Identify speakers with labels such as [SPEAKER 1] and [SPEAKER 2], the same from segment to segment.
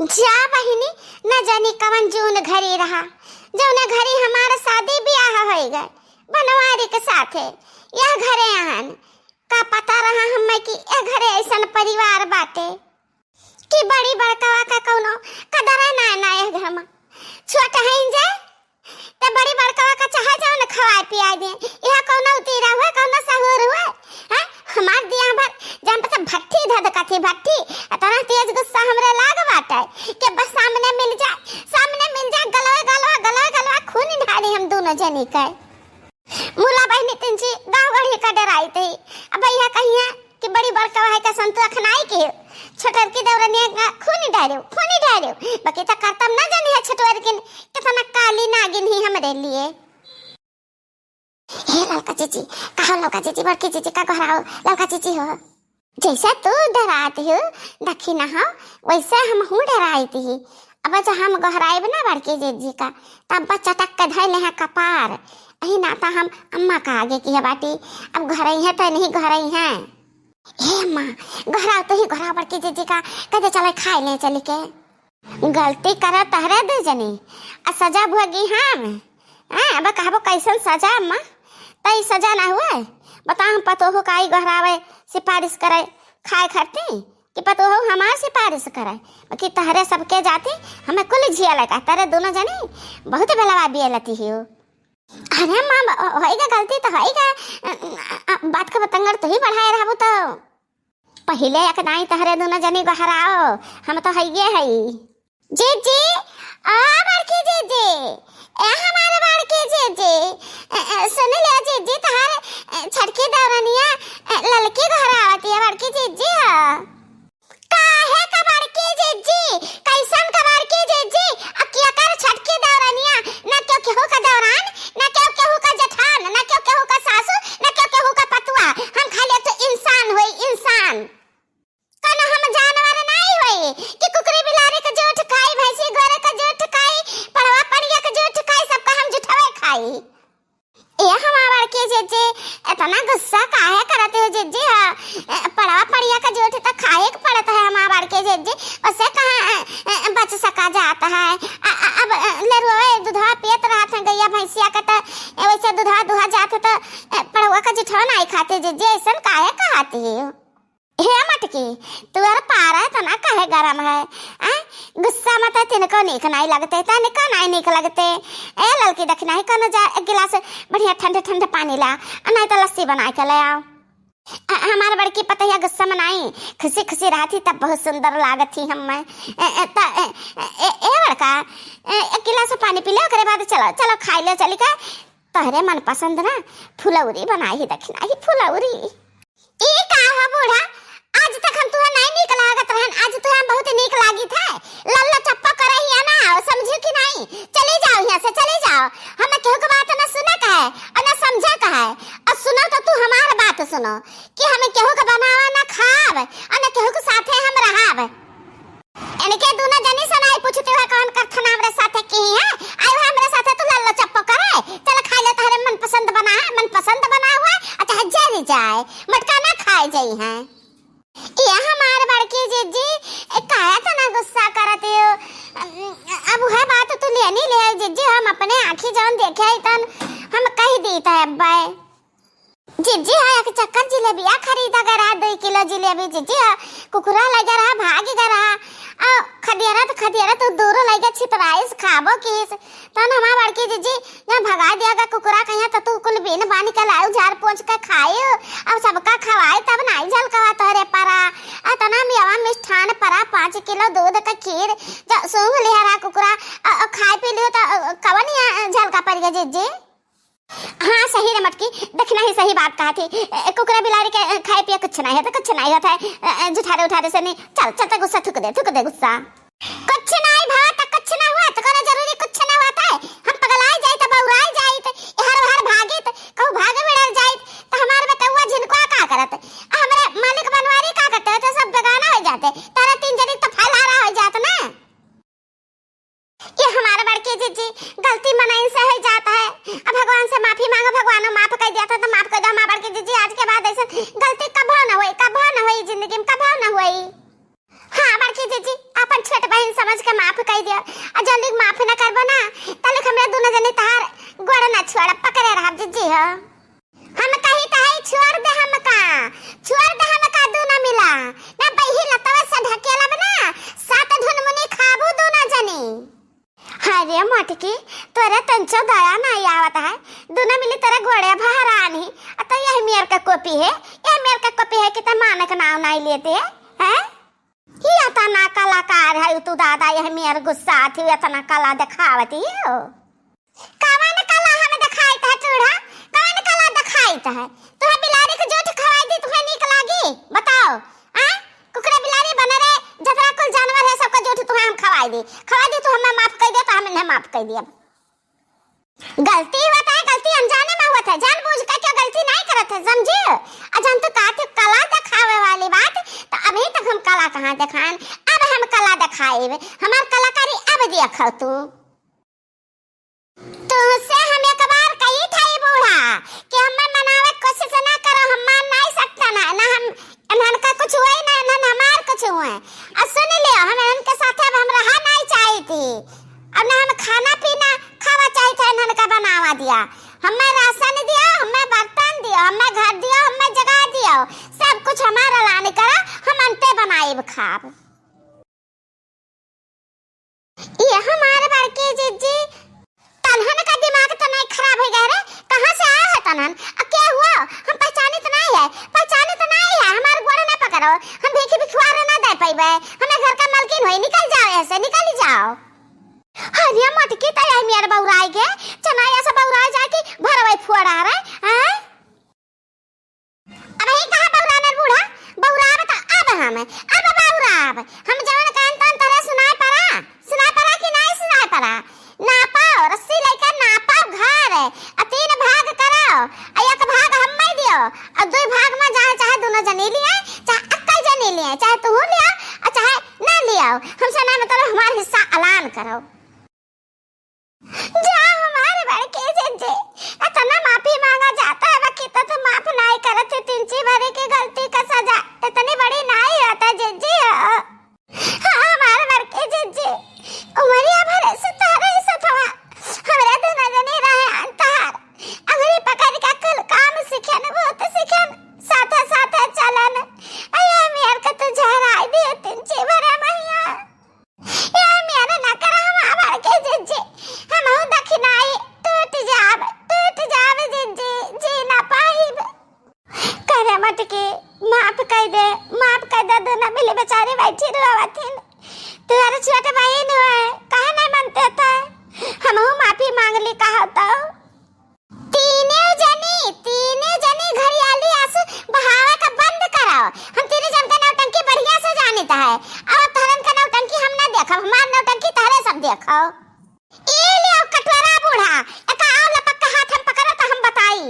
[SPEAKER 1] जा बहिनी, न जानी कवन जून घरी रहा जौन घरी हमारा शादी ब्याह हो गए बनवारी के साथे। यह घरे आहन का पता रहा हमें कि यह घरे ऐसा परिवार बाटे कि बड़ी बड़कावा का कौनो कदर ना ना यह घर में छोट है जाए तो बड़ी बड़कावा का चाहे जाओ न खवाए पियाए दे। यह कौनो उतीरा हुआ कौनो सहूर हुआ है हमार दिया भर जान पता भट्टी धधका थी भट्टी इतना तेज गुस्सा हमरे लाग बाटे कि बस सामने मिल जाए गलवा गलवा गलवा गलवा खून ढाली हम दोनों जनी के। मुला बहनी तिनची गांव गढ़ी का डराई थी अब भैया कहिया कि बड़ी बड़कावा है का संतुआ खनाई के छोटर की दौरनी खून ढारियो बाकी तो करतम ना जानी है छोटर की कितना काली नागिन ही हमरे लिए। हे ललका चीची कहो ललका चीची बड़की चीची का घराओ ललका चीची हो जैसा तू डराती हो दखी ना हो वैसे हम हूँ डराई थी। अब जब हम गहराए ना बड़की जीजी का तब बच्चा टक के धैले हैं कपार अही ना था हम अम्मा का आगे की है बाटी अब घर ही है तो नहीं घर ही है। हे अम्मा घराओ तो ही घराओ बड़की जीजी का कहते चले खाए ले चली के गलती करो तहरे दे जनी सजा भोगी हम अब कहबो कैसन सजा अम्मा तई सजा ना हुआ बता हम पतो हो काई गहरावे सिफारिश करे खाए खरती कि पतो हो हमार सिफारिश करे कि तहरे सबके जाती हमें कुल झिया लगा तेरे दोनों जनी बहुत बेलवा बिया लती हो। अरे माँ होएगा गलती तो होएगा बात का बतंगर तो ही बढ़ाए रहबो तो पहले एक नाई तहरे दोनों जनी गहराओ हम तो हइये हई जी जी आ बड़की जी जी ए हमारे बड़की जी जी सुन ले जी जी तहार छड़की दौरनिया ललकी गहरावती है बड़की जी जी हां काहे का बड़की जी जी कैसन का बड़की जी जी अकिया कर छड़की दौरनिया ना क्यों केहू का दौरान ना क्यों केहू का जेठान ना क्यों केहू का सासू ना क्यों केहू का पतुआ हम खाली तो इंसान होई इंसान कनो हम जानवर नहीं होई कि कुकरी बिलारी का जोठ खाई भैंसी गोरे का जोठ खाई पड़वा पड़िया का जोठ खाई सबका हम जुठवे खाई। ए हमारा के जीजी इतना गुस्सा काहे करते हो जीजी पड़वा पड़िया का जोठ तो खाए के पड़ता है हमारा के जीजी उसे कहाँ बच सका जाता है। अब लरुआ दूधवा पियत रहा था गैया भैंसिया का तो वैसे दूधवा दुहा जाते तो पड़वा का जुठवा नहीं खाते जीजी ऐसा काहे कहती हो। हे मटकी तू यार पारा है तो ना कहे गरम है गुस्सा मत है तिनको नीक नहीं लगते तनिको नहीं नीक लगते। ए ललकी दखना ही कनो जा एक गिलास बढ़िया ठंडे ठंडे पानी ला नहीं तो लस्सी बना के ले आओ। हमारे बड़की पतैया गुस्सा में नहीं खुशी खुशी रहती तब बहुत सुंदर लागत थी हम मैं ए बड़का एक गिलास पानी पी ले ओकरे बाद चलो चलो खाई ले चली का तोहरे मन पसंद ना फुलौरी बनाई ही दखना ही फुलौरी। ई का हो बूढ़ा आज तक हम तुहे नहीं नीक लागत रहन आज तुहे हम बहुत नीक लागी थे लल्ला चप्पा करे ही ना समझू कि नहीं चले जाओ यहां से चले जाओ हमें केहू के बात ना सुना का है और ना समझा का है और सुनो तो तू हमार बात सुनो कि हमें केहू के बनावा ना खाव और ना केहू के साथे हम रहब इनके दोनों जनी सुनाई पूछते हुए कौन करथन हमरे साथे की है आयो हमरे साथे तू लल्ला चप्पा करे चल खा ले तारे मनपसंद बना हुआ अच्छा जरी जाए मटका ना खाए जाई है। ये हमारे बड़की जीजी काहे तो ना गुस्सा करते हो अब है बात तू लेनी ले जीजी हम अपने आंखी जान देखे तन हम कह देता है बाय जीजी है एक चक्कर जिलेबिया खरीदा करा 2 किलो जिलेबी जीजी है कुकुरा लगा रहा भागी करा आ खदियारा तो दूर लगा छितराइस खाबो किस तन हमार बड़की जीजी ना भगा दियागा कुकुरा कहिया तो तू कुल बिन बानी के लाऊ झाड़ पोंछ के खायो अब सबका खवाए तब नहीं झल कवा तोरे परा आ तना मेवा मिष्ठान परा 5 किलो दूध का खीर सूंघ लिया कुकुरा खाए पी लियो तो कवन झल का पड़ गया जीजी। हाँ सही रे मटकी दखना ही सही बात कहा थी कुकरा बिलारी के खाए पिए कुछ नहीं होता है जुठारे से नहीं चल गुस्सा थूक दे गुस्सा कुछ नहीं भात कुछ ना हुआ तो कोनो जरूरी कुछ ना हुआ था हम पगलाए जाई तो बौराई जाई तो हर भागे तो कहू भागे बेड़ल जाई तो हमारे बेटवा झिनको का करत हमरे मालिक बनवारी का करते तो सब बेगाना हो जाते तारा 3 जनी तो फैलारा हो जात ना। ये हमारा बड़की जीजी गलती मनाई से हो जाता है अब भगवान से माफी मांगो भगवान माफ कर दिया था तो माफ कर दो हमारा बड़की जीजी आज के बाद ऐसा गलती कभी ना हुई जिंदगी में कभी ना हुई। हाँ बड़की जीजी अपन छोट बहन बहन समझ के माफ कर दिया। आ जल्दी माफ ना करबो ना तले हमरा दोनों जने तार गोड़ ना छोड़ पकड़े रह जीजी हो। हम कही ताई छोड़ दे हमका दोनों मिला ना बही लतवा से ढकेला बना सात धुन मुनी खाबू दोनों जने। अरे मटकी तोरे तंचो दया नहीं आवत है दोनों मिली तेरे गोड़े भरानी तो यह मेर का कॉपी है कि त मानक नाम नहीं लेते हैं। ये तना कलाकार है तू दादा यह मेर गुस्सा थी इतना कला दिखावती हो। कवन कला हम दिखाई है चूड़ा कवन कला दिखाई है तू बिलारी को जोठ खवाई दी तुम्हें नीक लागी बताओ हैं। कुकरा बिलारी बने रे जतरा कुल जानवर है सबका जोठ तुम्हें हम खवाई दी तो हमें माफ कर दिया तो हमने माफ कर दिया। गलती हुआ है गलती अनजाने में हुआ था जानबूझ कर क्या गलती नहीं करत है समझे। अजन तो काते कला दिखावे वाली बात तो अभी तक हम कला कहां दिखाएं अब हम कला दिखाए हमार कलाकारी अब देखो तू से हम एक बार कही था बूढ़ा कि हम मनावे कोशिश ना करो हम मान नहीं सकता ना हम इन्हन का कुछ हुआ ना इन्हन हमार कुछ हुआ अब सुन लियो हम इनके साथ अब हम रहा नहीं चाहिए थी अब ना हम खाना पीना खावा चाहिए था इन्हन का बनावा दिया हमें राशन दिया हमें बर्तन दिया हमें घर दिया हमें जगह दिया सब कुछ हमारा लाने करा हम अंते बनाए खाब। ये हमारे बड़के जीजी तनहन का दिमाग तो नहीं खराब हो गया रे कहां से आया है तनहन क्या हुआ हम पहचाने तो नहीं है हमारे गोड़ ना पकड़ो हम भीखी भिखवारे ना दे पाइबे हमें घर का मालकिन होई निकल जाओ ऐसे निकल जाओ। हरिया मटकी त यही मेरे बौराई के चनाया से बौराई जाए कि भरवे फुआड़ा रे हैं। अब ही कहां बौराने बूढ़ा बौराब त अब बौराब हम जवन कान तन तरह सुनाई पड़ा कि नहीं सुनाई पड़ा नापाओ रस्सी लेकर नापाओ घर आ 3 भाग कराओ आ 1 भाग हम्मे दियो और 2 भाग में चाहे दोनों जने लिए चाहे अक्का जने लिए चाहे तू लिया और चाहे ना लिया हमसे ना मतलब हमारा हिस्सा ऐलान करो। जा हमारे बड़के जीजी इतना माफी मांगा जाता है बाकी तो माफ नहीं करते 3 भरे की गलती का सजा इतनी बड़ी नहीं होता जीजी। हाँ हमारे बड़के जीजी उमरिया भरे से तारे सतवा हमरा दोनों जने रहे अंतहार अंगली पकड़ के कुल काम सिखन बहुत सिखन साथे चलन अये मेर का तू झराई दे 3 भरे मैया ये मेरे ना कर हम बड़के जीजी हम दखिनाई टूट जावे जीजी जी ना पाइब करे मत के माफ कर दे दोनों मिले बेचारे बैठी रोवथिन तुम्हारे छोटे बहन है काहे नहीं मानते थे हम माफी मांग ली कहा तो तीनों जनी घरियाली आंसू बहावे का बंद कराओ हम 3 जन का नौटंकी बढ़िया से जानता है और तहरन का नौटंकी हम ना देखो हमार नौटंकी तहरे सब देखो। ए ले कटोरा बूढ़ा एका आव लपक हाथ हम पकड़ा तो हम बताई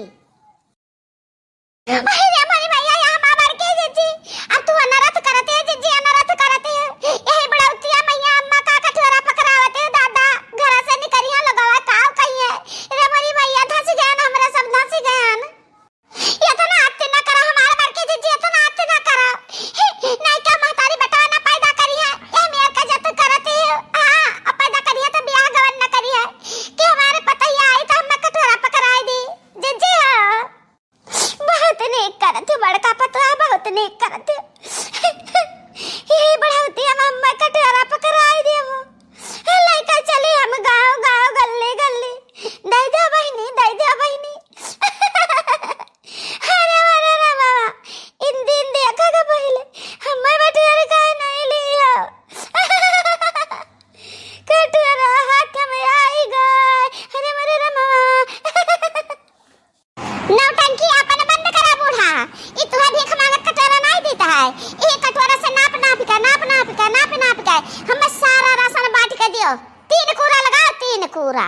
[SPEAKER 1] अरे हमारी भैया यहाँ मां बार के जीजी अब तू अनरथ करते है जीजी अनरथ करते है यही बड़ौतिया मैया अम्मा का कटोरा पकड़ावते दादा घर से निकरिया लगावा काव कही है रे हमारी भैया धस गया ना हमरा सब धस गया ना इतना आते ना करा हमारे बार के जीजी इतना आते ना करा नहीं क्या महतारी बेटा ना पैदा करी है ये मेर का जत करते है हां पैदा करी है तो ब्याह गवन ना करी है कि हमारे पता ही आई तो हम कटोरा पकड़ाई दी जीजी। हां बहुत नेक करत बड़का पतवा बहुत नेक करत यही बढ़ावती हम अम्मा कटोरा पकड़ाई दे वो लइका चली हम गांव गल्ली दे दे बहिनी अरे बाबा इन दिन देखा का पहले हम बटोरा का नहीं लिया कटोरा हाथ में आई गई अरे नौटंकी अपन बंद करा बूढ़ा ये तुहा भीख मांगत कटोरा नहीं देता है ये कटोरा से नाप के हम सारा राशन बांट के दियो 3 कूड़ा लगाओ 3 कूड़ा।